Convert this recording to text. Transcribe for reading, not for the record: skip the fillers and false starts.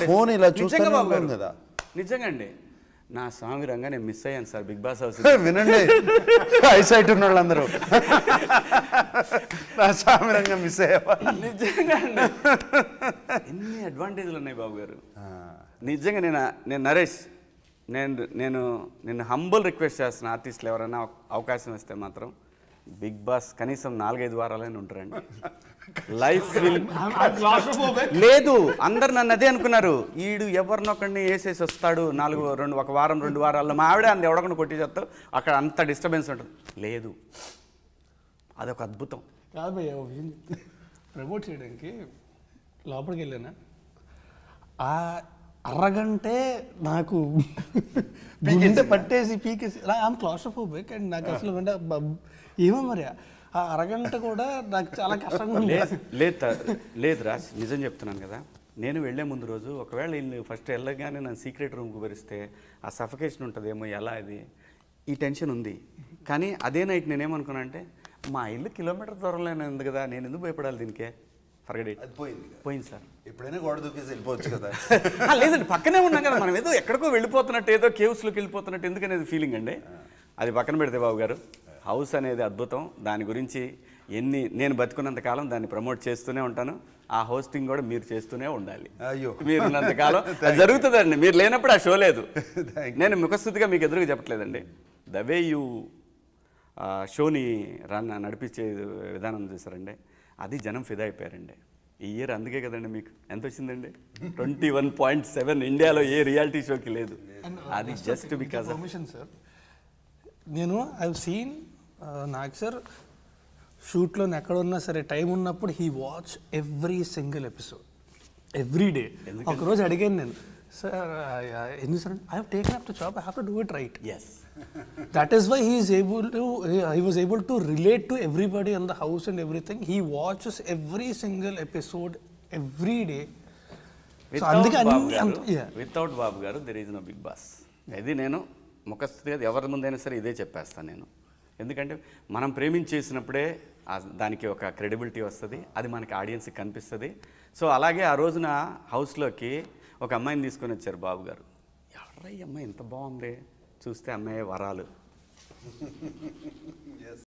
Phone ఇలా నిజంగా బాబు చూస్తాను గారు కదా. నిజంగా అండి నా స్వామి రంగా నేను మిస్ అయ్యాను సార్ బిగ్ బాస్ హౌస్. వినండి ఐసైట్ ఉన్న వాళ్ళందరూ నా సామిరంగా మిస్ అయ్యేవా. నిజంగా అండి ఎన్ని అడ్వాంటేజ్లు ఉన్నాయి బాబు గారు. నిజంగా నేను నరేష్ నేను హంబుల్ రిక్వెస్ట్ చేస్తున్నా, ఆర్టిస్టులు ఎవరైనా అవకాశం ఇస్తే మాత్రం బిగ్ బాస్ కనీసం 4-5 వారాలైనా ఉంటారండి. లైఫ్ లేదు అందరు నన్ను అదే అనుకున్నారు, ఈడు ఎవరినొకడిని వేసేసి వస్తాడు 1 వారం 2 వారాల్లో మా ఆవిడ అంది ఎవడకుండా కొట్టి చేస్తావు అక్కడ అంత డిస్టర్బెన్స్ ఉంటుంది. లేదు, అదొక అద్భుతం. కాదు భయ్య, ప్రమోట్ చేయడానికి లోపలికి వెళ్ళానా ఆ అరగంటే నాకు గుండె పట్టేసి పీకేసి ఐఎమ్ క్లాస్ట్రోఫోబిక్ అండ్ నాకు అసలు ఏమో మరి ఆ అరగంట కూడా నాకు చాలా కష్టంగా లేదు రాజ్, నిజం చెప్తున్నాను కదా. నేను వెళ్ళే ముందు రోజు ఒకవేళ వీళ్ళు ఫస్ట్ వెళ్ళగానే నన్ను సీక్రెట్ రూమ్కి భరిస్తే ఆ సఫకేషన్ ఉంటుందేమో, ఎలా అది ఈ టెన్షన్ ఉంది. కానీ అదే నైట్ నేనేమనుకున్నా అంటే మా ఇల్లు కిలోమీటర్ దూరంలోనే ఉంది కదా, నేను ఎందుకు భయపడాలి దీనికే. Forget it. పోయింది సార్. ఎప్పుడైనా గోడ దూకేసి వెళ్ళిపోవచ్చు కదా. లేదండి పక్కనే ఉన్నాం కదా, మనం ఏదో ఎక్కడికో వెళ్ళిపోతున్నట్టు, ఏదో కేవ్స్లోకి వెళ్ళిపోతున్నట్టు ఎందుకనేది ఫీలింగ్ అండి. అది పక్కన పెడితే బాబు గారు, హౌస్ అనేది అద్భుతం. దాని గురించి నేను బతుకున్నంత కాలం దాన్ని ప్రమోట్ చేస్తూనే ఉంటాను. ఆ హోస్టింగ్ కూడా మీరు చేస్తూనే ఉండాలి. అయ్యో, మీరు ఉన్నంతకాలం జరుగుతుందండి. మీరు లేనప్పుడు ఆ షో లేదు. నేను ముఖస్థుతిగా మీకు ఎదురుగా చెప్పట్లేదండి. ద వే యూ షోని నడిపించే విధానం చూసారండి, అది జనం ఫిదా అయిపోయారండి. ఈ ఇయర్ అందుకే కదండి మీకు ఎంత వచ్చిందండి 21.7. ఇండియాలో ఏ రియాలిటీ షోకి లేదు. అది జస్ట్ బికాస్ పర్మిషన్ సార్. నేను ఐ సీన్ నాగ్ సార్ షూట్లో ఎక్కడ ఉన్నా సరే టైం ఉన్నప్పుడు he watch every single episode every day. ఒకరోజు అడిగాను నేను, సార్ ఎందుకు sir, I have taken up the job, I have to do it right. Yes, that is why he was able to relate to everybody in the house and everything. He watches every single episode every day. Without Babu garu there is no Bigg Boss. ఇది నేను ముఖస్థితిగా ఎవరి ముందైనా సరే ఇదే చెప్పేస్తాను నేను. ఎందుకంటే మనం ప్రేమించేసినప్పుడే దానికి ఒక క్రెడిబిలిటీ వస్తుంది, అది మనకి ఆడియన్స్కి కనిపిస్తుంది. సో అలాగే ఆ రోజున హౌస్లోకి ఒక అమ్మాయిని తీసుకొని వచ్చారు బాబు గారు. ఎవరా ఈ అమ్మాయి ఇంత బాగుంది, చూస్తే అమ్మాయి వరాలు.